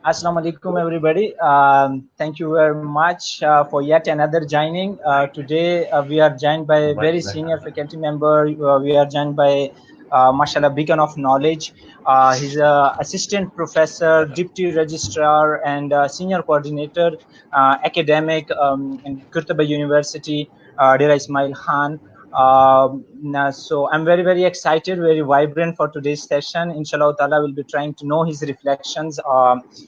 Assalamu alaikum, everybody. Thank you very much for yet another joining. Today, we are joined by a very senior faculty member. We are joined by, mashallah, beacon of knowledge. He's a assistant professor, deputy registrar, and senior coordinator, academic in Kurtaba University, Dera Ismail Khan. So I'm very excited, very vibrant for today's session. Inshallah Ta'ala will be trying to know his reflections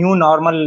new normal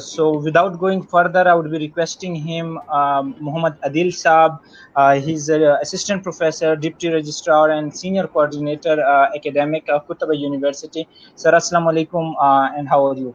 So without going further, I would be requesting him, Muhammad Adil Saab. He's an assistant professor, deputy registrar, and senior coordinator, academic, Kutaba University. Sir, assalamu alaikum, and how are you?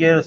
years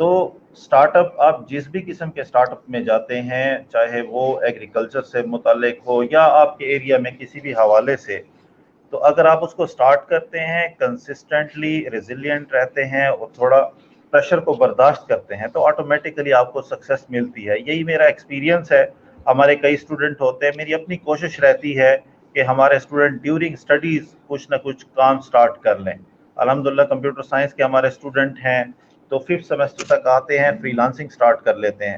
تو start اپ, آپ جس بھی قسم کے start اپ میں جاتے ہیں, چاہے وہ ایگریکلچر سے متعلق ہو یا آپ کے ایریا میں کسی بھی حوالے سے, تو اگر آپ اس کو سٹارٹ کرتے ہیں, کنسسٹنٹلی ریزیلینٹ رہتے ہیں اور تھوڑا پریشر کو برداشت کرتے ہیں, تو آٹومیٹیکلی آپ کو سکسیس ملتی ہے. یہی میرا ایکسپیرینس ہے. ہمارے کئی اسٹوڈنٹ ہوتے ہیں, میری اپنی کوشش رہتی ہے کہ ہمارے اسٹوڈنٹ ڈیورنگ اسٹڈیز کچھ نہ کچھ کام سٹارٹ کر لیں. الحمدللہ کمپیوٹر سائنس کے ہمارے اسٹوڈنٹ ہیں تو 5th سیمسٹر تک آتے ہیں, فری لانسنگ سٹارٹ کر لیتے ہیں.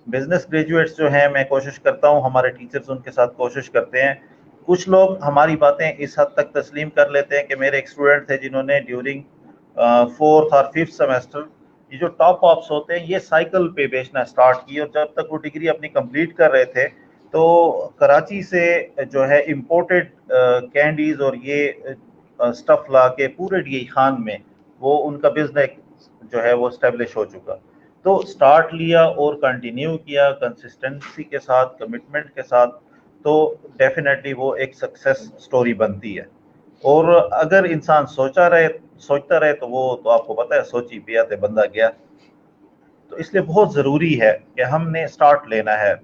بزنس گریجویٹس جو ہیں, میں کوشش کرتا ہوں, ہمارے ٹیچرز ان کے ساتھ کوشش کرتے ہیں. کچھ لوگ ہماری باتیں اس حد تک تسلیم کر لیتے ہیں کہ میرے ایک اسٹوڈنٹ تھے جنہوں نے ڈیورنگ 4th اور 5th سیمسٹر, یہ جو ٹاپ آپس ہوتے ہیں, یہ سائیکل پہ بیچنا سٹارٹ کی, اور جب تک وہ ڈگری اپنی کمپلیٹ کر رہے تھے تو کراچی سے جو ہے امپورٹڈ کینڈیز اور یہ سٹف لا کے پورے ڈی خان میں وہ ان کا بزنس جو ہے وہ اسٹیبلش ہو چکا. تو سٹارٹ لیا اور کنٹینیو کیا کنسسٹنسی کے ساتھ, کمٹمنٹ کے ساتھ, تو ڈیفینیٹلی وہ ایک سکسیس سٹوری بنتی ہے. اور اگر انسان سوچتا رہے تو وہ تو آپ کو پتہ ہے, سوچی پیا تے بندہ گیا. تو اس لیے بہت ضروری ہے کہ ہم نے سٹارٹ لینا ہے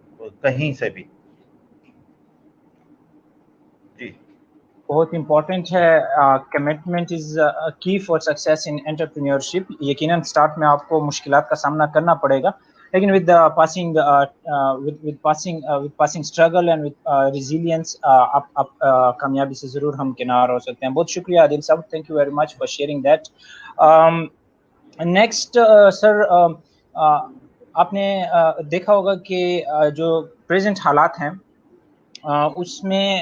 کہیں سے بھی. جی بہت امپورٹنٹ ہے. کمٹمنٹ از کی فار سکسیس ان انٹرپرینیورشپ. یقیناً سٹارٹ میں آپ کو مشکلات کا سامنا کرنا پڑے گا, لیکن with passing struggle and with resilience آپ کامیابی سے ضرور ہم کنار ہو سکتے ہیں. بہت شکریہ عادل صاحب, thank you very much for sharing that. Next sir, آپ نے دیکھا ہوگا کہ جو پریزنٹ حالات ہیں اس میں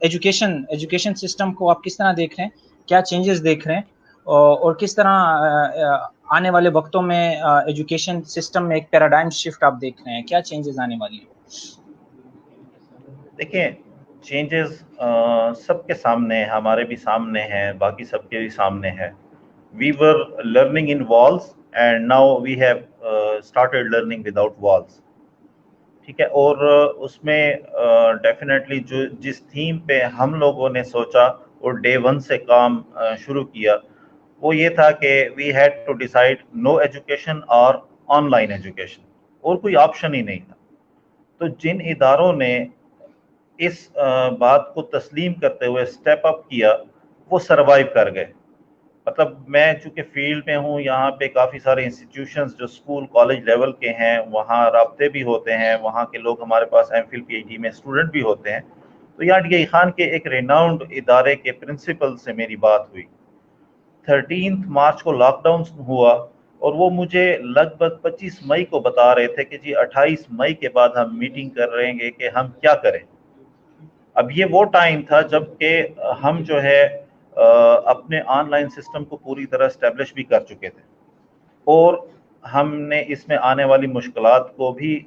ایجوکیشن سسٹم کو آپ کس طرح دیکھ رہے ہیں, کیا چینجز دیکھ رہے ہیں, اور کس طرح آنے والے وقتوں میں ایجوکیشن سسٹم میں ایک پیراڈائم شفٹ آپ دیکھ رہے ہیں, کیا چینجز آنے والی ہیں؟ دیکھیں, چینجز سب کے سامنے ہیں, ہمارے بھی سامنے ہیں, باقی سب کے بھی سامنے ہے. We were learning in walls and now we have started learning without walls. ٹھیک ہے, اور اس میں ڈیفینیٹلی جو جس تھیم پہ ہم لوگوں نے سوچا اور ڈے 1 سے کام شروع کیا, وہ یہ تھا کہ we had to decide no education اور آن لائن ایجوکیشن, اور کوئی آپشن ہی نہیں تھا. تو جن اداروں نے اس بات کو تسلیم کرتے ہوئے سٹیپ اپ کیا, وہ سروائیو کر گئے. مطلب میں چونکہ فیلڈ میں ہوں, یہاں پہ کافی سارے انسٹیٹیوشنز جو اسکول کالج لیول کے ہیں, وہاں رابطے بھی ہوتے ہیں, وہاں کے لوگ ہمارے پاس M Phil P H D میں اسٹوڈنٹ بھی ہوتے ہیں. تو یہاں ڈی خان کے ایک ریناؤنڈ ادارے کے پرنسپل سے میری بات ہوئی. 13 مارچ کو لاک ڈاؤن ہوا, اور وہ مجھے لگ بھگ 25 مئی کو بتا رہے تھے کہ جی 28 مئی کے بعد ہم میٹنگ کر رہے ہیں کہ ہم کیا کریں. اب یہ وہ ٹائم تھا جب کہ ہم جو ہے اپنے آن لائن سسٹم کو پوری طرح اسٹیبلش بھی کر چکے تھے, اور ہم نے اس میں آنے والی مشکلات کو بھی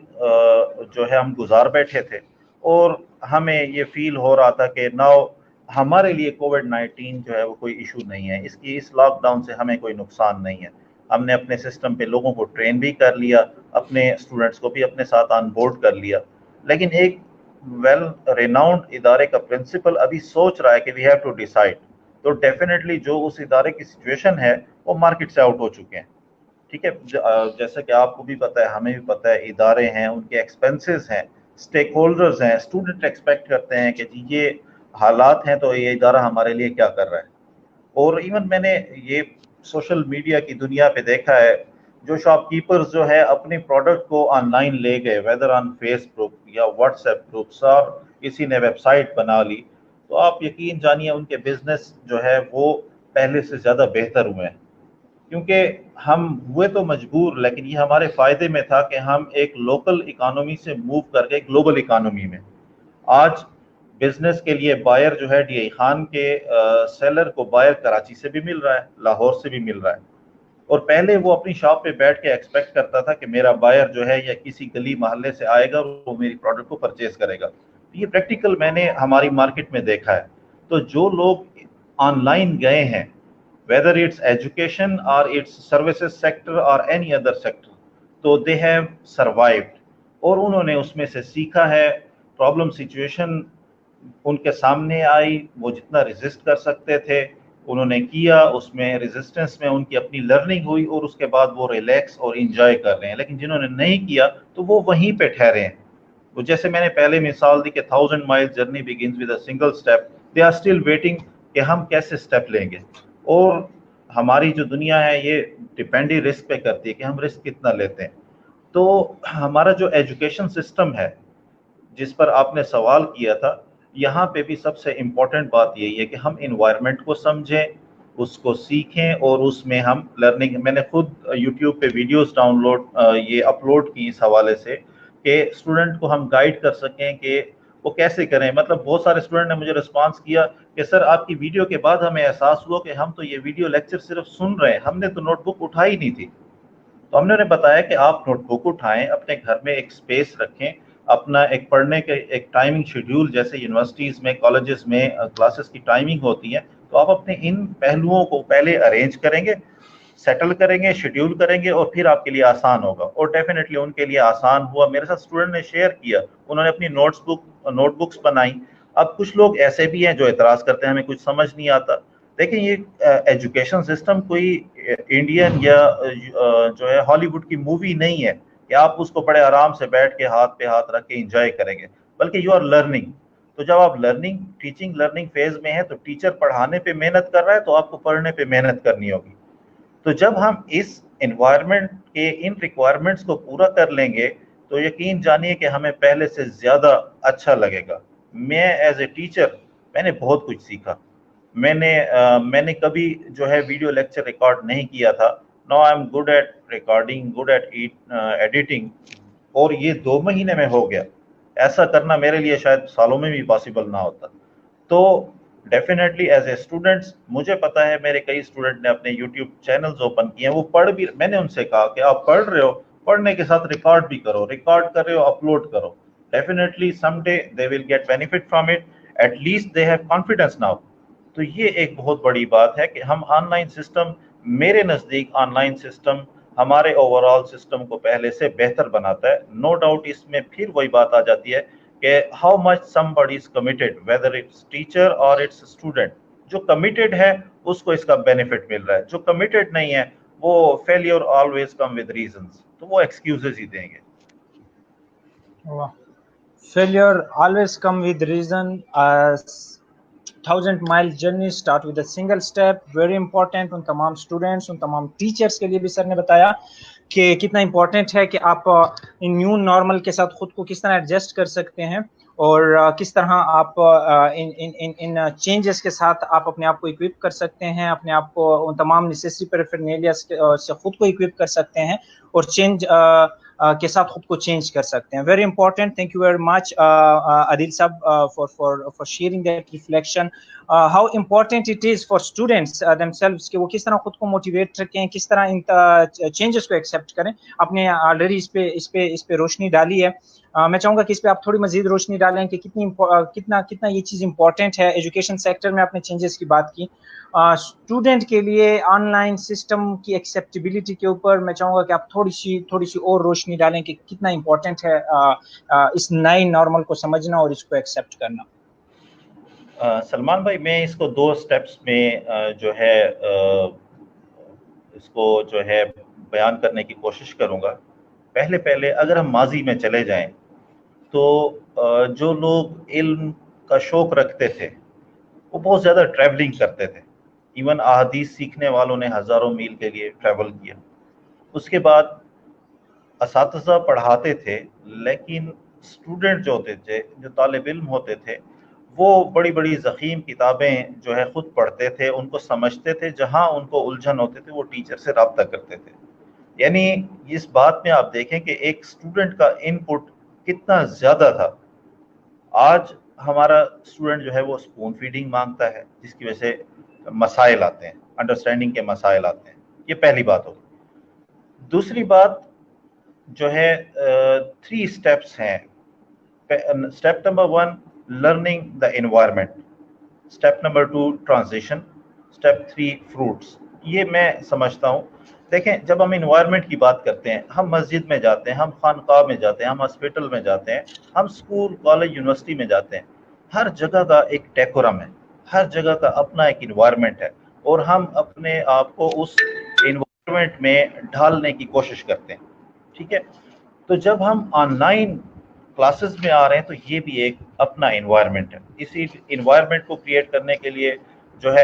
جو ہے ہم گزار بیٹھے تھے, اور ہمیں یہ فیل ہو رہا تھا کہ ناؤ ہمارے لیے کووڈ-19 جو ہے وہ کوئی ایشو نہیں ہے, اس لاک ڈاؤن سے ہمیں کوئی نقصان نہیں ہے. ہم نے اپنے سسٹم پہ لوگوں کو ٹرین بھی کر لیا, اپنے اسٹوڈنٹس کو بھی اپنے ساتھ آن بورڈ کر لیا. لیکن ایک ویل ریناؤنڈ ادارے کا پرنسپل ابھی سوچ رہا ہے کہ وی ہیو ٹو ڈیسائیڈ. تو ڈیفینیٹلی جو اس ادارے کی سچویشن ہے وہ مارکیٹ سے آؤٹ ہو چکے ہیں. ٹھیک ہے, جیسا کہ آپ کو بھی پتہ ہے, ہمیں بھی پتہ ہے, ادارے ہیں, ان کے ایکسپینسز ہیں, اسٹیک ہولڈرز ہیں, اسٹوڈنٹ ایکسپیکٹ کرتے ہیں کہ جی یہ حالات ہیں تو یہ ادارہ ہمارے لیے کیا کر رہا ہے. اور ایون میں نے یہ سوشل میڈیا کی دنیا پہ دیکھا ہے, جو شاپ کیپرز جو ہے اپنی پروڈکٹ کو آن لائن لے گئے, ویدر آن فیس بک یا واٹس ایپ گروپس, اور کسی نے ویب سائٹ بنا لی, تو آپ یقین جانیے ان کے بزنس جو ہے وہ پہلے سے زیادہ بہتر ہوئے ہیں. کیونکہ ہم ہوئے تو مجبور, لیکن یہ ہمارے فائدے میں تھا کہ ہم ایک لوکل اکانومی سے موو کر گئے گلوبل اکانومی میں. آج بزنس کے لیے بائر جو ہے ڈی خان کے سیلر کو بائر کراچی سے بھی مل رہا ہے, لاہور سے بھی مل رہا ہے, اور پہلے وہ اپنی شاپ پہ بیٹھ کے ایکسپیکٹ کرتا تھا کہ میرا بائر جو ہے یا کسی گلی محلے سے آئے گا اور وہ میری پروڈکٹ کو پرچیز کرے گا. یہ پریکٹیکل میں نے ہماری مارکیٹ میں دیکھا ہے. تو جو لوگ آن لائن گئے ہیں, whether it's education or it's services sector or any other sector, تو they have survived, اور انہوں نے اس میں سے سیکھا ہے. پرابلم سچویشن ان کے سامنے آئی, وہ جتنا ریزسٹ کر سکتے تھے انہوں نے کیا, اس میں ریزسٹنس میں ان کی اپنی لرننگ ہوئی, اور اس کے بعد وہ ریلیکس اور انجوائے کر رہے ہیں. لیکن جنہوں نے نہیں کیا تو وہ وہیں پہ ٹھہرے ہیں. وہ جیسے میں نے پہلے مثال دی کہ 1000 miles journey begins with a single step, they are still waiting کہ ہم کیسے سٹیپ لیں گے. اور ہماری جو دنیا ہے یہ ڈپینڈ ہی رسک پہ کرتی ہے کہ ہم رسک کتنا لیتے ہیں. تو ہمارا جو ایجوکیشن سسٹم ہے جس پر آپ نے سوال کیا تھا, یہاں پہ بھی سب سے امپورٹنٹ بات یہی ہے کہ ہم انوائرمنٹ کو سمجھیں, اس کو سیکھیں, اور اس میں ہم لرننگ, میں نے خود یوٹیوب پہ ویڈیوز یہ اپلوڈ کی اس حوالے سے کہ اسٹوڈنٹ کو ہم گائیڈ کر سکیں کہ وہ کیسے کریں. مطلب بہت سارے اسٹوڈنٹ نے مجھے رسپانس کیا کہ سر آپ کی ویڈیو کے بعد ہمیں احساس ہوا کہ ہم تو یہ ویڈیو لیکچر صرف سن رہے ہیں, ہم نے تو نوٹ بک اٹھائی نہیں تھی. تو ہم نے انہیں بتایا کہ آپ نوٹ بک اٹھائیں, اپنے گھر میں ایک اسپیس رکھیں, اپنا ایک پڑھنے کے ایک ٹائمنگ شیڈیول, جیسے یونیورسٹیز میں کالجز میں کلاسز کی ٹائمنگ ہوتی ہے, تو آپ اپنے ان پہلوؤں کو پہلے ارینج کریں گے, سیٹل کریں گے, شیڈیول کریں گے, اور پھر آپ کے لیے آسان ہوگا. اور ڈیفینیٹلی ان کے لیے آسان ہوا. میرے ساتھ اسٹوڈنٹ نے شیئر کیا, انہوں نے اپنی نوٹ بکس بنائی. اب کچھ لوگ ایسے بھی ہیں جو اعتراض کرتے ہیں ہمیں کچھ سمجھ نہیں آتا. دیکھیں یہ ایجوکیشن سسٹم کوئی انڈین یا جو ہے ہالی ووڈ کی مووی نہیں ہے کہ آپ اس کو بڑے آرام سے بیٹھ کے ہاتھ پہ ہاتھ رکھ کے انجوائے کریں گے, بلکہ یو آر لرننگ. تو جب آپ ٹیچنگ لرننگ فیز میں ہیں تو ٹیچر پڑھانے پہ محنت کر رہا ہے تو آپ کو پڑھنے پہ محنت کرنی ہوگی. تو جب ہم اس انوائرمنٹ کے ان ریکوائرمنٹس کو پورا کر لیں گے تو یقین جانیے کہ ہمیں پہلے سے زیادہ اچھا لگے گا. میں ایز اے ٹیچر میں نے بہت کچھ سیکھا. میں نے کبھی جو ہے ویڈیو لیکچر ریکارڈ نہیں کیا تھا. No I am good at recording, good at editing, اور یہ 2 مہینے میں ہو گیا. ایسا کرنا میرے لیے شاید سالوں میں بھی پاسبل نہ ہوتا. تو ڈیفینیٹلی ایز اے اسٹوڈنٹس مجھے پتا ہے, میرے کئی اسٹوڈنٹ نے اپنے یوٹیوب چینلز اوپن کیے ہیں, وہ پڑھ بھی, میں نے ان سے کہا کہ آپ پڑھ رہے ہو, پڑھنے کے ساتھ ریکارڈ بھی کرو, ریکارڈ کر رہے ہو اپلوڈ کرو. Definitely some day they will get benefit from it, at least they have confidence now. تو یہ ایک بہت بڑی بات ہے کہ ہم آن لائن سسٹم, میرے نزدیک آن لائن سسٹم ہمارے اوور آل سسٹم کو پہلے سے بہتر بناتا ہے. نو ڈاؤٹ اس میں پھر وہی بات آ جاتی ہے کہ how much somebody is committed, whether it's teacher اور اٹس اسٹوڈنٹ. جو کمیٹیڈ ہے اس کو اس کا بینیفٹ مل رہا ہے, جو کمیٹیڈ نہیں ہے وہ failure always come with reasons, تو وہ ایکسکیوزز ہی دیں گے. Failure always come with reason. 1000 mile journey start with a single step. Very important. ان تمام اسٹوڈینٹس, ان تمام ٹیچرس کے لیے بھی سر نے بتایا کہ کتنا امپورٹنٹ ہے کہ آپ ان نیو نارمل کے ساتھ خود کو کس طرح ایڈجسٹ کر سکتے ہیں, اور کس طرح آپ ان چینجز کے ساتھ آپ اپنے آپ کو اکوپ کر سکتے ہیں, اپنے آپ کو ان تمام نیسیسری پیرافرنیلیاز سے خود کو اکوپ کر سکتے ہیں, اور چینج کے ساتھ خود کو چینج کر سکتے ہیں. Very important. Thank you very much Adil صاحب for sharing that reflection. How important it is for students themselves کہ وہ کس طرح خود کو موٹیویٹ رکھیں, کس طرح ان چینجز کو ایکسیپٹ کریں. آپ نے آلریڈی اس پہ روشنی ڈالی ہے. میں چاہوں گا کہ اس پہ آپ تھوڑی مزید روشنی ڈالیں کہ کتنا یہ چیز امپورٹنٹ ہے. ایجوکیشن سیکٹر میں آپ نے چینجز کی بات کی, اسٹوڈنٹ کے لیے آن لائن سسٹم کی ایکسیپٹیبلٹی کے اوپر میں چاہوں گا کہ آپ تھوڑی سی اور روشنی ڈالیں کہ کتنا امپورٹنٹ ہے اس نئے نارمل کو سمجھنا اور اس کو ایکسیپٹ کرنا. سلمان بھائی, میں اس کو 2 سٹیپس میں جو ہے اس کو جو ہے بیان کرنے کی کوشش کروں گا. پہلے اگر ہم ماضی میں چلے جائیں تو جو لوگ علم کا شوق رکھتے تھے وہ بہت زیادہ ٹریولنگ کرتے تھے. ایون احادیث سیکھنے والوں نے ہزاروں میل کے لیے ٹریول کیا. اس کے بعد اساتذہ پڑھاتے تھے, لیکن اسٹوڈنٹ جو ہوتے تھے, جو طالب علم ہوتے تھے, وہ بڑی بڑی ضخیم کتابیں جو ہے خود پڑھتے تھے, ان کو سمجھتے تھے, جہاں ان کو الجھن ہوتے تھے وہ ٹیچر سے رابطہ کرتے تھے. یعنی اس بات میں آپ دیکھیں کہ ایک اسٹوڈنٹ کا ان پٹ کتنا زیادہ تھا. آج ہمارا اسٹوڈنٹ جو ہے وہ اسپون فیڈنگ مانگتا ہے, جس کی وجہ سے مسائل آتے ہیں, انڈرسٹینڈنگ کے مسائل آتے ہیں. یہ پہلی بات ہوگی. دوسری بات جو ہے 3 سٹیپس ہیں. Step number 1 learning the environment, step number 2 transition, step 3 fruits. یہ میں سمجھتا ہوں. دیکھیں, جب ہم انوائرمنٹ کی بات کرتے ہیں, ہم مسجد میں جاتے ہیں, ہم خانقاہ میں جاتے ہیں, ہم ہاسپٹل میں جاتے ہیں, ہم اسکول کالج یونیورسٹی میں جاتے ہیں. ہر جگہ کا ایک ڈیکورم ہے, ہر جگہ کا اپنا ایک انوائرمنٹ ہے. اور ہم اپنے آپ کو اس انوائرمنٹ میں ڈھالنے کی کوشش کرتے ہیں. ٹھیک ہے, تو جب ہم آن لائن کلاسز میں آ رہے ہیں تو یہ بھی ایک اپنا انوائرمنٹ ہے. اسی انوائرمنٹ کو کریٹ کرنے کے لیے جو ہے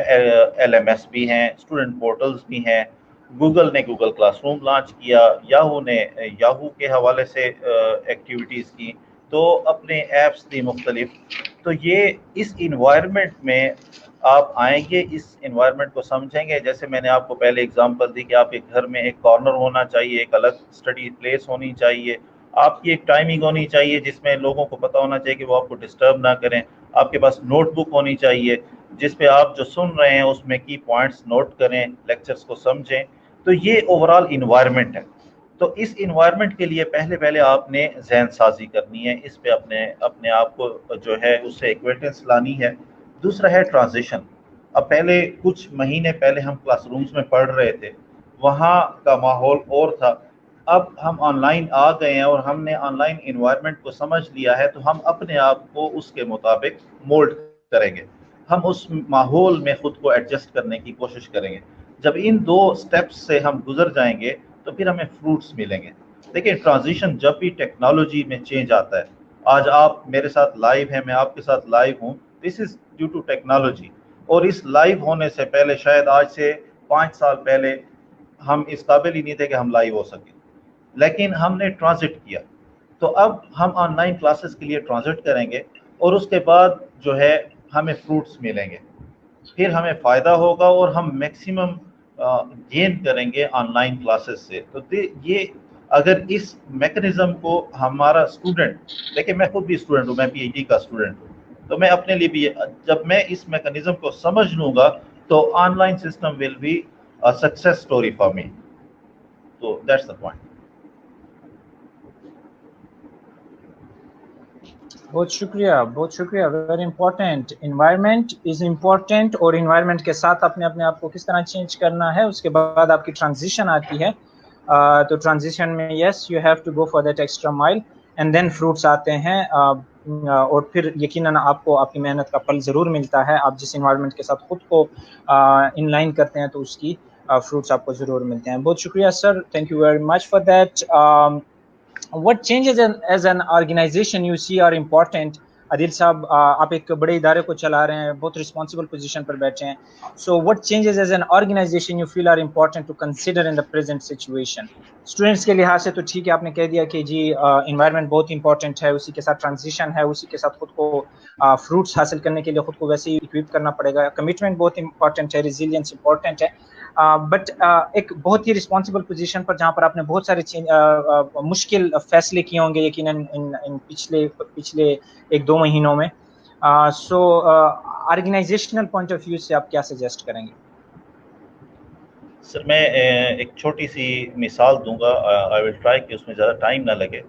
LMS بھی ہیں, اسٹوڈنٹ پورٹلز بھی ہیں, گوگل نے گوگل کلاس روم لانچ کیا, یاہو نے یاہو کے حوالے سے ایکٹیویٹیز کی, تو اپنے ایپس دی مختلف. تو یہ اس انوائرمنٹ میں آپ آئیں گے, اس انوائرمنٹ کو سمجھیں گے. جیسے میں نے آپ کو پہلے اگزامپل دی کہ آپ کے گھر میں ایک کارنر ہونا چاہیے, ایک الگ اسٹڈی پلیس ہونی چاہیے, آپ کی ایک ٹائمنگ ہونی چاہیے جس میں لوگوں کو پتہ ہونا چاہیے کہ وہ آپ کو ڈسٹرب نہ کریں, آپ کے پاس نوٹ بک ہونی چاہیے جس پہ آپ جو سن رہے ہیں اس میں کی پوائنٹس نوٹ کریں, لیکچرز کو سمجھیں. تو یہ اوور آل انوائرمنٹ ہے. تو اس انوائرمنٹ کے لیے پہلے آپ نے ذہن سازی کرنی ہے, اس پہ اپنے آپ کو جو ہے اس سے ایکوینٹنس لانی ہے. دوسرا ہے ٹرانزیشن. اب پہلے کچھ مہینے پہلے ہم کلاس رومز میں پڑھ رہے تھے, وہاں کا ماحول اور تھا. اب ہم آن لائن آ گئے ہیں اور ہم نے آن لائن انوائرمنٹ کو سمجھ لیا ہے, تو ہم اپنے آپ کو اس کے مطابق مولڈ کریں گے, ہم اس ماحول میں خود کو ایڈجسٹ کرنے کی کوشش کریں گے. جب ان دو سٹیپس سے ہم گزر جائیں گے تو پھر ہمیں فروٹس ملیں گے. دیکھیں, ٹرانزیشن جب بھی ٹیکنالوجی میں چینج آتا ہے, آج آپ میرے ساتھ لائیو ہیں, میں آپ کے ساتھ لائیو ہوں, دس از ڈیو ٹو ٹیکنالوجی. اور اس لائیو ہونے سے پہلے, شاید آج سے 5 سال پہلے, ہم اس قابل ہی نہیں تھے کہ ہم لائیو ہو سکیں, لیکن ہم نے ٹرانزٹ کیا. تو اب ہم آن لائن کلاسز کے لیے ٹرانزٹ کریں گے, اور اس کے بعد جو ہے ہمیں فروٹس ملیں گے, پھر ہمیں فائدہ ہوگا اور ہم میکسیمم گین کریں گے آن لائن کلاسز سے. تو یہ اگر اس میکنزم کو ہمارا اسٹوڈنٹ, دیکھیں میں خود بھی اسٹوڈنٹ ہوں, میں PhD کا اسٹوڈنٹ ہوں, تو میں اپنے لیے بھی جب میں اس میکنزم کو سمجھ لوں گا تو online system will be success story for me. تو دیٹس دا پوائنٹ. بہت شکریہ, بہت شکریہ. Very important, environment is important, اور انوائرمنٹ کے ساتھ اپنے آپ کو کس طرح چینج کرنا ہے. اس کے بعد آپ کی ٹرانزیشن آتی ہے, تو ٹرانزیشن میں yes you have to go for that extra mile, and then fruits آتے ہیں, اور پھر یقیناً آپ کو آپ کی محنت کا پھل ضرور ملتا ہے. آپ جس انوائرمنٹ کے ساتھ خود کو ان لائن کرتے ہیں تو اس کی فروٹس آپ کو ضرور ملتے ہیں. بہت شکریہ sir, thank you very much for that. What changes as an organization you see are important? Adil صاحب, آپ ایک بڑے ادارے کو چلا رہے ہیں, بہت رسپانسبل پوزیشن پر بیٹھے ہیں. So what changes as an organization you feel are important to consider in the present situation? Students کے لحاظ سے تو ٹھیک ہے, آپ نے کہہ دیا کہ جی انوائرمنٹ بہت امپورٹنٹ ہے, اسی کے ساتھ ٹرانزیشن ہے, اسی کے ساتھ خود کو فروٹس حاصل کرنے کے لیے خود کو ویسے ہی اکوپ کرنا پڑے گا, کمٹمنٹ بہت امپورٹنٹ ہے, ریزیلینس امپورٹنٹ ہے. بٹ ایک بہت ہی رسپانسبل پوزیشن پر جہاں پر آپ نے بہت سارے مشکل فیصلے کیے ہوں گے یقیناً ان پچھلے 1-2 مہینوں میں, سو آرگنائزیشنل پوائنٹ آف ویو سے آپ کیا سجیسٹ کریں گے؟ سر میں ایک چھوٹی سی مثال دوں گا, آئی ول ٹرائی کہ اس میں زیادہ ٹائم نہ لگے.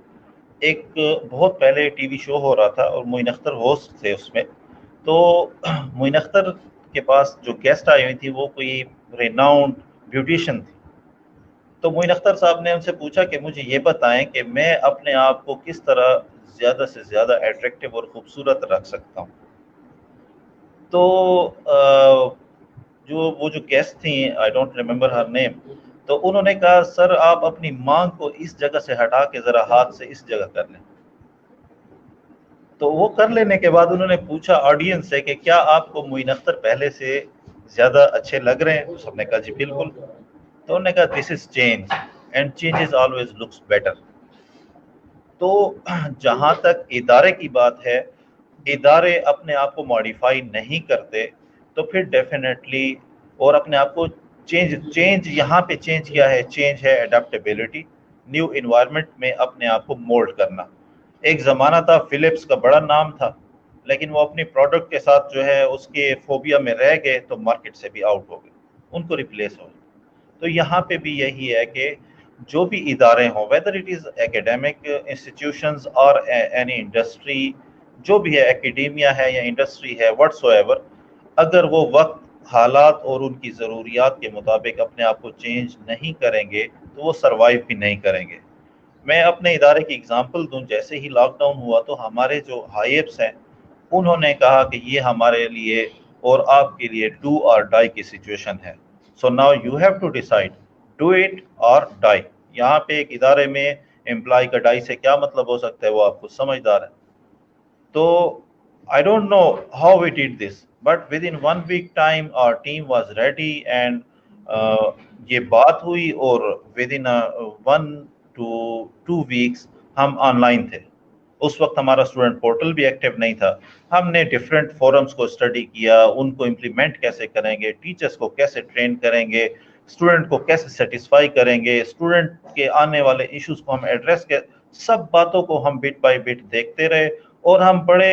ایک بہت پہلے ٹی وی شو ہو رہا تھا اور معین اختر ہوسٹ تھے اس میں. تو معین اختر کے پاس جو گیسٹ آئی ہوئی تھی وہ کوئی ریناؤنڈ بیوٹیشین تھی. تو معین اختر صاحب نے ان سے پوچھا کہ مجھے یہ بتائیں کہ میں اپنے آپ کو کس طرح زیادہ سے زیادہ اٹریکٹیو اور خوبصورت رکھ سکتا ہوں. تو وہ جو گیسٹ تھیں, آئی ڈونٹ ریمبر ہر نیم, تو انہوں نے کہا سر آپ اپنی مانگ کو اس جگہ سے ہٹا کے ذرا ہاتھ سے اس جگہ کر لیں. تو وہ کر لینے کے بعد انہوں نے پوچھا آڈینس سے کہ کیا آپ کو معین اختر پہلے سے زیادہ اچھے لگ رہے ہیں؟ تو سب نے کہا جی بالکل. تو انہوں نے کہا this is change and changes always looks better. تو جہاں تک ادارے کی بات ہے, ادارے اپنے آپ کو ماڈیفائی نہیں کرتے تو پھر ڈیفینیٹلی, اور اپنے آپ کو چینج یہاں پہ چینج کیا ہے, چینج ہے اڈیپٹیبلٹی, نیو انوائرمنٹ میں اپنے آپ کو مولڈ کرنا. ایک زمانہ تھا فلپس کا بڑا نام تھا, لیکن وہ اپنی پروڈکٹ کے ساتھ جو ہے اس کے فوبیا میں رہ گئے تو مارکیٹ سے بھی آؤٹ ہو گئے, ان کو ریپلیس ہو گئے. تو یہاں پہ بھی یہی ہے کہ جو بھی ادارے ہوں, whether it is academic institutions اور اینی انڈسٹری, جو بھی ہے, ایکیڈیمیا ہے یا انڈسٹری ہے, واٹس ایور, اگر وہ وقت, حالات اور ان کی ضروریات کے مطابق اپنے آپ کو چینج نہیں کریں گے تو وہ سروائیو بھی نہیں کریں گے. میں اپنے ادارے کی اگزامپل دوں, جیسے ہی لاک ڈاؤن ہوا تو ہمارے جو ہائی ایپس ہیں انہوں نے کہا کہ یہ ہمارے لیے اور آپ کے لیے ڈو اور ڈائی کی سچویشن ہے. So now you have to decide do it or die. یہاں پہ ایک ادارے میں امپلائی کا ڈائی سے کیا مطلب ہو سکتا ہے وہ آپ کو سمجھدار ہے. تو I don't know how we did this, but within 1 week time our team was ready and یہ بات ہوئی اور within 1 to 2 weeks ہم آن لائن تھے. اس وقت ہمارا اسٹوڈنٹ پورٹل بھی ایکٹیو نہیں تھا. ہم نے ڈفرینٹ فورمز کو اسٹڈی کیا, ان کو امپلیمنٹ کیسے کریں گے, ٹیچرس کو کیسے ٹرین کریں گے, اسٹوڈنٹ کو کیسے سیٹسفائی کریں گے, اسٹوڈنٹ کے آنے والے ایشوز کو ہم ایڈریس کے, سب باتوں کو ہم بٹ بائی بٹ دیکھتے رہے. اور ہم بڑے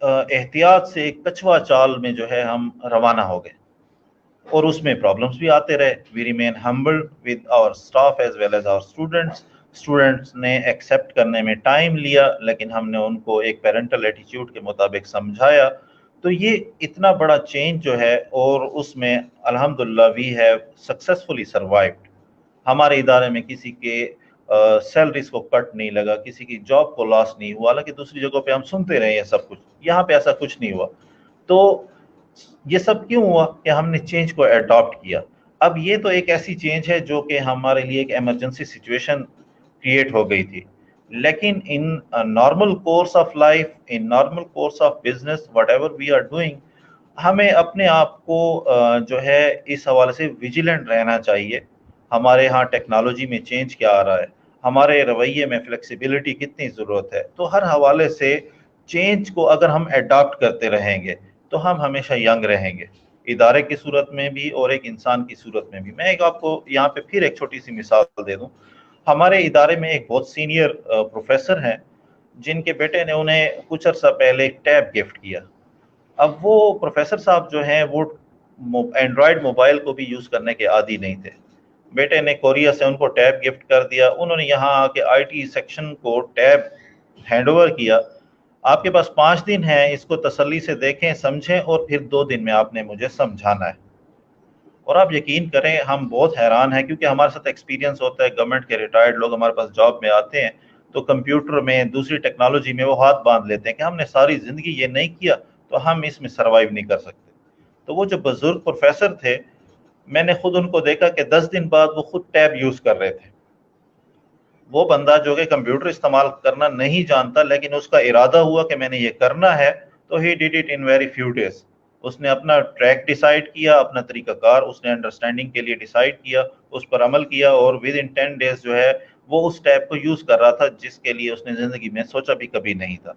احتیاط سے ایک کچھوا چال میں جو ہے ہم روانہ ہو گئے, اور اس میں پرابلمس بھی آتے رہے. We remain humble with our staff as well as our students. Students نے ایکسیپٹ کرنے میں ٹائم لیا, لیکن ہم نے ان کو ایک پیرنٹل ایٹیچیوڈ کے مطابق سمجھایا. تو یہ اتنا بڑا چینج جو ہے, اور اس میں الحمدللہ وی ہیو سکسیسفلی سروائیوڈ. ہمارے ادارے میں کسی کے سیلریز کو کٹ نہیں لگا, کسی کی جاب کو لاس نہیں ہوا. حالانکہ دوسری جگہوں پہ ہم سنتے رہے ہیں سب کچھ, یہاں پہ ایسا کچھ نہیں ہوا. تو یہ سب کیوں ہوا کہ ہم نے چینج کو اڈاپٹ کیا. اب یہ تو ایک ایسی چینج ہے جو کہ ہمارے لیے ایک ایمرجنسی سچویشن کریٹ ہو گئی تھی, لیکن in normal course of life, in normal course of business, whatever we are doing, ہمیں اپنے آپ کو جو ہے اس حوالے سے ویجیلنٹ رہنا چاہیے. ہمارے ہاں ٹیکنالوجی میں چینج کیا آ رہا ہے, ہمارے رویے میں فلیکسیبلٹی کتنی ضرورت ہے. تو ہر حوالے سے چینج کو اگر ہم اڈاپٹ کرتے رہیں گے تو ہم ہمیشہ ینگ رہیں گے, ادارے کی صورت میں بھی اور ایک انسان کی صورت میں بھی. میں ایک آپ کو یہاں پہ پھر ایک چھوٹی سی مثال دے دوں. ہمارے ادارے میں ایک بہت سینئر پروفیسر ہیں جن کے بیٹے نے انہیں کچھ عرصہ پہلے ایک ٹیب گفٹ کیا. اب وہ پروفیسر صاحب جو ہیں وہ اینڈرائڈ موبائل کو بھی یوز کرنے کے عادی نہیں تھے. بیٹے نے کوریا سے ان کو ٹیب گفٹ کر دیا. انہوں نے یہاں آ کے آئی ٹی سیکشن کو ٹیب ہینڈ اوور کیا. آپ کے پاس 5 دن ہیں, اس کو تسلی سے دیکھیں, سمجھیں, اور پھر 2 دن میں آپ نے مجھے سمجھانا ہے. اور آپ یقین کریں ہم بہت حیران ہیں, کیونکہ ہمارے ساتھ ایکسپیرینس ہوتا ہے. گورنمنٹ کے ریٹائرڈ لوگ ہمارے پاس جاب میں آتے ہیں تو کمپیوٹر میں, دوسری ٹیکنالوجی میں وہ ہاتھ باندھ لیتے ہیں کہ ہم نے ساری زندگی یہ نہیں کیا تو ہم اس میں سروائیو نہیں کر سکتے. تو وہ جو بزرگ پروفیسر تھے, میں نے خود ان کو دیکھا کہ 10 دن بعد وہ خود ٹیب یوز کر رہے تھے. وہ بندہ جو کہ کمپیوٹر استعمال کرنا نہیں جانتا, لیکن اس کا ارادہ ہوا کہ میں نے یہ کرنا ہے, تو ہی did it in very few days. اس نے اپنا ٹریک ڈیسائیڈ کیا, اپنا طریقہ کار اس نے انڈرسٹینڈنگ کے لیے ڈیسائیڈ کیا, اس پر عمل کیا, اور ود ان 10 days جو ہے وہ اس ٹیب کو یوز کر رہا تھا جس کے لیے اس نے زندگی میں سوچا بھی کبھی نہیں تھا.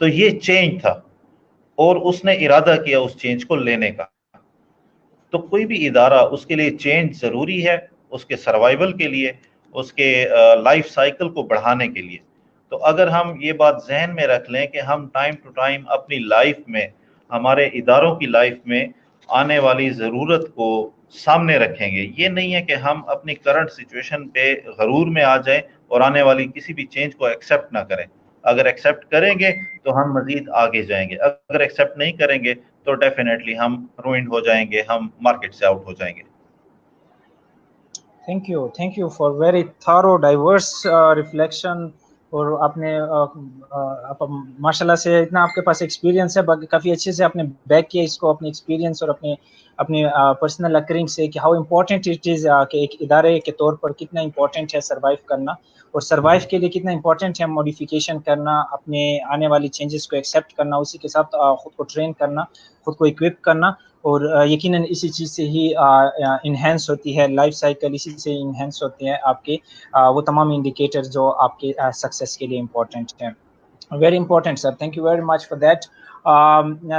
تو یہ چینج تھا, اور اس نے ارادہ کیا اس چینج کو لینے کا. تو کوئی بھی ادارہ, اس کے لیے چینج ضروری ہے, اس کے سروائیول کے لیے, اس کے لائف سائیکل کو بڑھانے کے لیے. تو اگر ہم یہ بات ذہن میں رکھ لیں کہ ہم ٹائم ٹو ٹائم اپنی لائف میں, ہمارے اداروں کی لائف میں آنے والی ضرورت کو سامنے رکھیں گے. یہ نہیں ہے کہ ہم اپنی کرنٹ سچویشن پہ غرور میں آ جائیں اور آنے والی کسی بھی چینج کو ایکسیپٹ نہ کریں. اگر ایکسیپٹ کریں گے تو ہم مزید آگے جائیں گے, اگر ایکسیپٹ نہیں کریں گے تو ڈیفینیٹلی ہم روئنڈ ہو جائیں گے, ہم مارکیٹ سے آؤٹ ہو جائیں گے. Thank you for very thorough diverse reflection. اور آپ نے ماشاء اللہ سے اتنا آپ کے پاس ایکسپیرینس ہے, کافی اچھے سے آپ نے بیک کیا اس کو اپنے ایکسپیرینس اور اپنے پرسنل اکرنگ سے, کہ ہاؤ امپورٹنٹ اٹ از, کہ ایک ادارے کے طور پر کتنا امپورٹنٹ ہے سروائیو کرنا, اور سروائیو کے لیے کتنا امپورٹنٹ ہے موڈیفیکیشن کرنا, اپنے آنے والی چینجز کو ایکسیپٹ کرنا, اسی کے ساتھ خود کو ٹرین کرنا, خود کو اکوپ کرنا. اور یقیناً اسی چیز سے ہی انہینس ہوتی ہے لائف سائیکل, اسی سے انہینس ہوتے ہیں آپ کے وہ تمام انڈیکیٹر جو آپ کے سکسیس کے لیے امپورٹنٹ ہیں. Very important sir, thank you very much for that.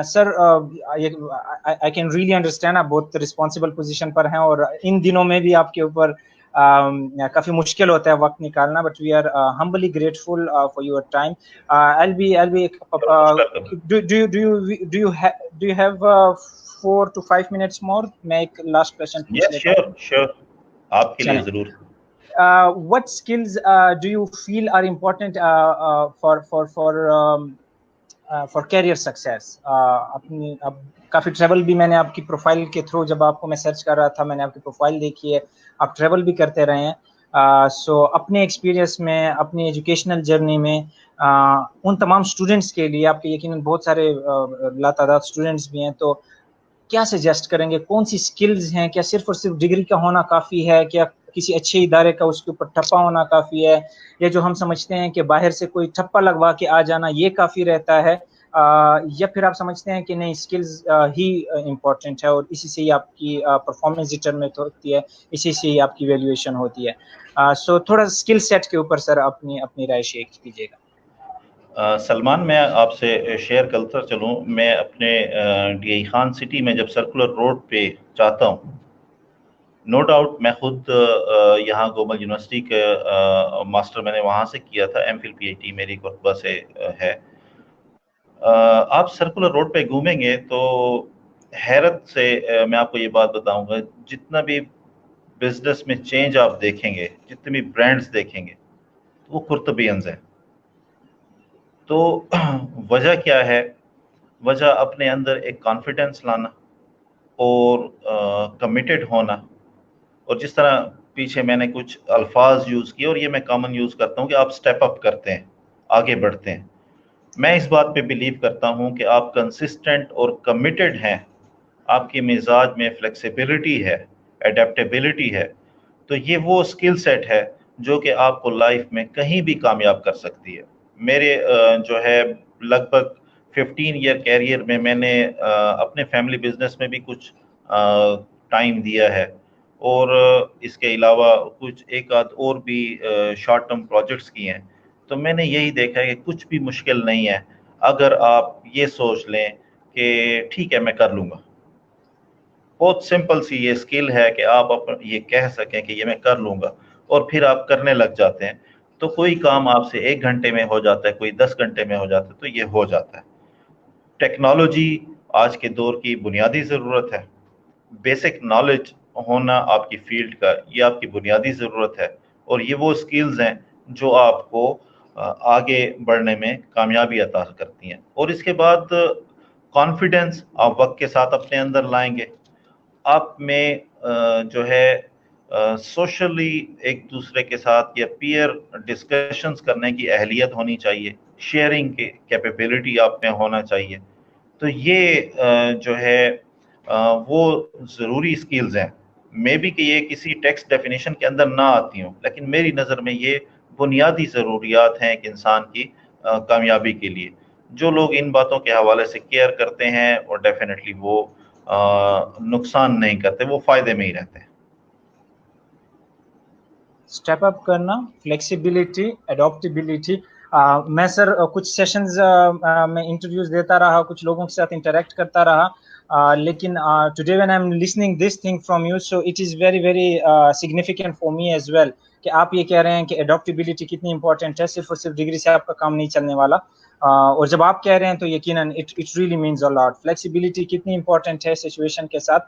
Sir I can really understand, آپ بہت رسپانسبل پوزیشن پر ہیں, اور ان دنوں میں بھی آپ کے اوپر کافی مشکل ہوتا ہے وقت نکالنا, but we are humbly grateful for your time. Do you have 4 to 5 minutes more? میں ایک لاسٹ کوشچن پوچھ لیتا ہوں. شیور, آپ کے لیے ضرور. What skills do you feel are important for career success? اپنی اب کافی ٹریول بھی, میں نے آپ کی پروفائل کے تھرو جب آپ کو میں سرچ کر رہا تھا, میں نے آپ کی پروفائل دیکھی ہے, آپ ٹریول بھی کرتے رہے ہیں. سو اپنے ایکسپیرینس میں, اپنی ایجوکیشنل جرنی میں ان تمام اسٹوڈنٹس کے لیے, آپ کے یقیناً بہت سارے لاتعداد اسٹوڈنٹس بھی ہیں, تو کیا سجیسٹ کریں گے, کون سی اسکلز ہیں, کیا صرف اور صرف ڈگری کا ہونا کافی ہے, کیا کسی اچھے ادارے کا اس کے اوپر ٹھپا ہونا کافی ہے, یا جو ہم سمجھتے ہیں کہ باہر سے کوئی ٹھپا لگوا کے آ جانا یہ کافی رہتا ہے, یا پھر آپ سمجھتے ہیں کہ نہیں اسکلز ہی امپورٹنٹ ہے اور اسی سے ہی آپ کی پرفارمنس ڈٹرمنٹ ہوتی ہے, اسی سے ہی آپ کی ویلیویشن ہوتی ہے. سو تھوڑا اسکل سیٹ کے اوپر سر اپنی رائے شیئر کیجیے گا. سلمان, میں آپ سے شیئر کرتا چلوں. میں اپنے ڈی آئی خان سٹی میں جب سرکولر روڈ پہ جاتا ہوں, نو ڈاؤٹ میں خود یہاں گومل یونیورسٹی کے ماسٹر میں نے وہاں سے کیا تھا, ایم فل پی ایچ ڈی میری قربہ سے ہے. آپ سرکولر روڈ پہ گھومیں گے تو حیرت سے میں آپ کو یہ بات بتاؤں گا, جتنا بھی بزنس میں چینج آپ دیکھیں گے, جتنے بھی برانڈز دیکھیں گے, وہ کرتبینز ہیں. تو وجہ کیا ہے؟ وجہ اپنے اندر ایک کانفیڈنس لانا اور کمیٹڈ ہونا. اور جس طرح پیچھے میں نے کچھ الفاظ یوز کیے اور یہ میں کامن یوز کرتا ہوں کہ آپ سٹیپ اپ کرتے ہیں, آگے بڑھتے ہیں. میں اس بات پہ بلیو کرتا ہوں کہ آپ کنسسٹنٹ اور کمیٹڈ ہیں, آپ کے مزاج میں فلیکسیبلٹی ہے, ایڈیپٹیبلٹی ہے, تو یہ وہ اسکل سیٹ ہے جو کہ آپ کو لائف میں کہیں بھی کامیاب کر سکتی ہے. میرے جو ہے لگ بھگ 15 ایئر کیریئر میں نے اپنے فیملی بزنس میں بھی کچھ ٹائم دیا ہے, اور اس کے علاوہ کچھ ایک آدھ اور بھی شارٹ ٹرم پروجیکٹس کیے ہیں. تو میں نے یہی دیکھا ہے کہ کچھ بھی مشکل نہیں ہے اگر آپ یہ سوچ لیں کہ ٹھیک ہے میں کر لوں گا. بہت سمپل سی یہ اسکل ہے کہ آپ یہ کہہ سکیں کہ یہ میں کر لوں گا, اور پھر آپ کرنے لگ جاتے ہیں. تو کوئی کام آپ سے 1 گھنٹے میں ہو جاتا ہے, کوئی 10 گھنٹے میں ہو جاتا ہے, تو یہ ہو جاتا ہے. ٹیکنالوجی آج کے دور کی بنیادی ضرورت ہے. بیسک نالج ہونا آپ کی فیلڈ کا, یہ آپ کی بنیادی ضرورت ہے, اور یہ وہ اسکلز ہیں جو آپ کو آگے بڑھنے میں کامیابی عطا کرتی ہیں. اور اس کے بعد کانفیڈنس آپ وقت کے ساتھ اپنے اندر لائیں گے. آپ میں جو ہے سوشلی ایک دوسرے کے ساتھ یا پیئر ڈسکشنز کرنے کی اہلیت ہونی چاہیے, شیئرنگ کی کیپیبلٹی آپ میں ہونا چاہیے. تو یہ جو ہے وہ ضروری اسکلز ہیں. مے بی کہ یہ کسی ٹیکسٹ ڈیفینیشن کے اندر نہ آتی ہوں, لیکن میری نظر میں یہ بنیادی ضروریات ہیں ایک انسان کی کامیابی کے لیے. جو لوگ ان باتوں کے حوالے سے کیئر کرتے ہیں, اور ڈیفینیٹلی وہ نقصان نہیں کرتے, وہ فائدے میں ہی رہتے ہیں. اسٹیپ اپ کرنا, فلیکسیبلٹی, اڈاپٹیبلٹی. میں سر کچھ سیشنز میں انٹرویوز دیتا رہا, کچھ لوگوں کے ساتھ انٹریکٹ کرتا رہا, لیکن today when I am listening this thing from you, so it is very very significant for me as well, کہ آپ یہ کہہ رہے ہیں کہ اڈاپٹیبلٹی کتنی امپورٹنٹ ہے, صرف اور صرف ڈگری سے آپ کا کام نہیں چلنے والا. اور جب آپ کہہ رہے ہیں تو یقیناً it really means a lot. Flexibility کتنی امپورٹنٹ ہے سچویشن کے ساتھ,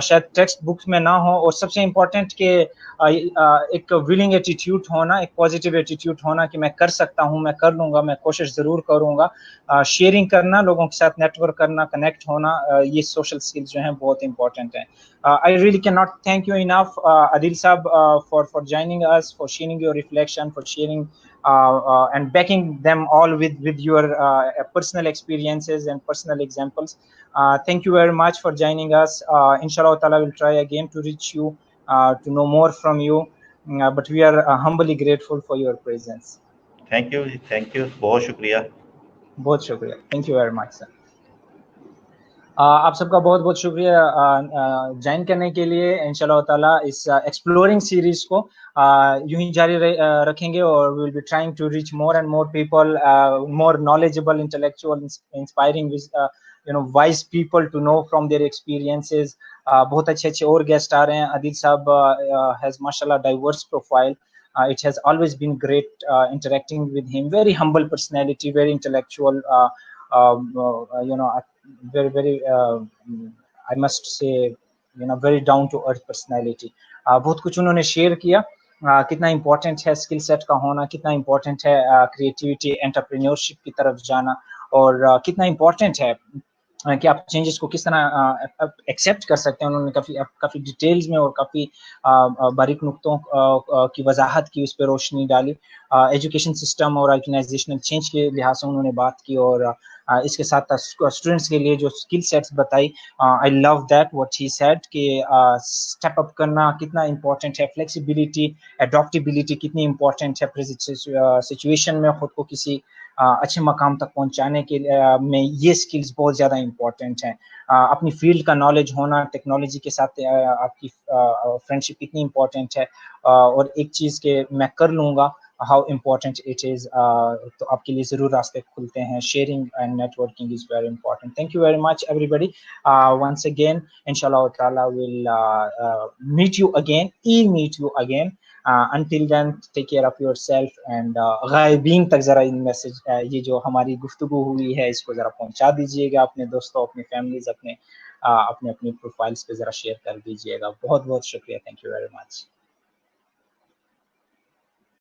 شاید ٹیکسٹ بکس میں نہ ہو. اور سب سے امپورٹنٹ کہ ایک ولنگ ایٹیٹیوڈ ہونا, ایک پازیٹیو ایٹیٹیوڈ ہونا کہ میں کر سکتا ہوں, میں کر لوں گا, میں کوشش ضرور کروں گا. شیئرنگ کرنا, لوگوں کے ساتھ نیٹ ورک کرنا, کنیکٹ ہونا, یہ سوشل اسکلز جو ہیں بہت امپورٹنٹ ہیں. I really cannot thank you enough, Adil Saab, for joining us, for sharing your reflection, for sharing and backing them all with your personal experiences and personal examples. Thank you very much for joining us. Inshallah ta'ala, we'll try again to reach you, to know more from you, but we are humbly grateful for your presence. Thank you, بہت شکریہ. بہت شکریہ, thank you very مچ سر. آپ سب کا بہت بہت شکریہ join کرنے کے لیے. انشاءاللہ تعالیٰ اس ایکسپلورنگ سیریز کو یوں ہی جاری رکھیں گے, اور we will be trying to reach more and more people, more knowledgeable, intellectual, inspiring, wise people to know from their experiences. بہت اچھے اچھے اور گیسٹ آ رہے ہیں. عادل صاحب has mashallah diverse profile. It has always been great interacting with him. Very humble personality, very intellectual, very very I must say very down to earth personality. بہت کچھ انہوں نے شیئر کیا, کتنا امپورٹنٹ ہے اسکل سیٹ کا ہونا, کتنا امپورٹنٹ ہے کریٹیوٹی, انٹرپرینیورشپ کی طرف جانا, اور کتنا امپورٹنٹ ہے کہ آپ چینجز کو کس طرح ایکسیپٹ کر سکتے ہیں. انہوں نے کافی ڈیٹیلز میں اور کافی باریک نقطوں کی وضاحت کی, اس پہ روشنی ڈالی. ایجوکیشن سسٹم اور آرگنائزیشنل چینج کے لحاظ سے انہوں نے بات کی, اور اس کے ساتھ اسٹوڈنٹس کے لیے جو اسکل سیٹس بتائی. آئی لو دیٹ واٹ ہی سیڈ کہ اسٹیپ اپ کرنا کتنا امپورٹنٹ ہے, فلیکسیبلٹی, اڈاپٹیبلٹی کتنی امپورٹنٹ ہے سچویشن میں خود کو کسی اچھے مقام تک پہنچانے کے میں یہ اسکلز بہت زیادہ امپورٹنٹ ہیں. اپنی فیلڈ کا نالج ہونا, ٹیکنالوجی کے ساتھ آپ کی فرینڈشپ کتنی امپورٹنٹ ہے, اور ایک چیز کہ میں کر لوں گا, ہاؤ امپورٹنٹ اٹ از, تو آپ کے لیے ضرور راستے کھلتے ہیں. Sharing and networking is very important. Thank you very much everybody. Once again انشاءاللہ تعالی ول meet you again. Until then, take care of yourself, and غائبین تک ذرا ان میسج یہ جو ہماری گفتگو ہوئی ہے اس کو ذرا پہنچا دیجیے گا اپنے دوستوں, اپنی فیملیز, اپنے پروفائلز پہ ذرا شیئر کر دیجیے گا. بہت بہت شکریہ. Thank you very much.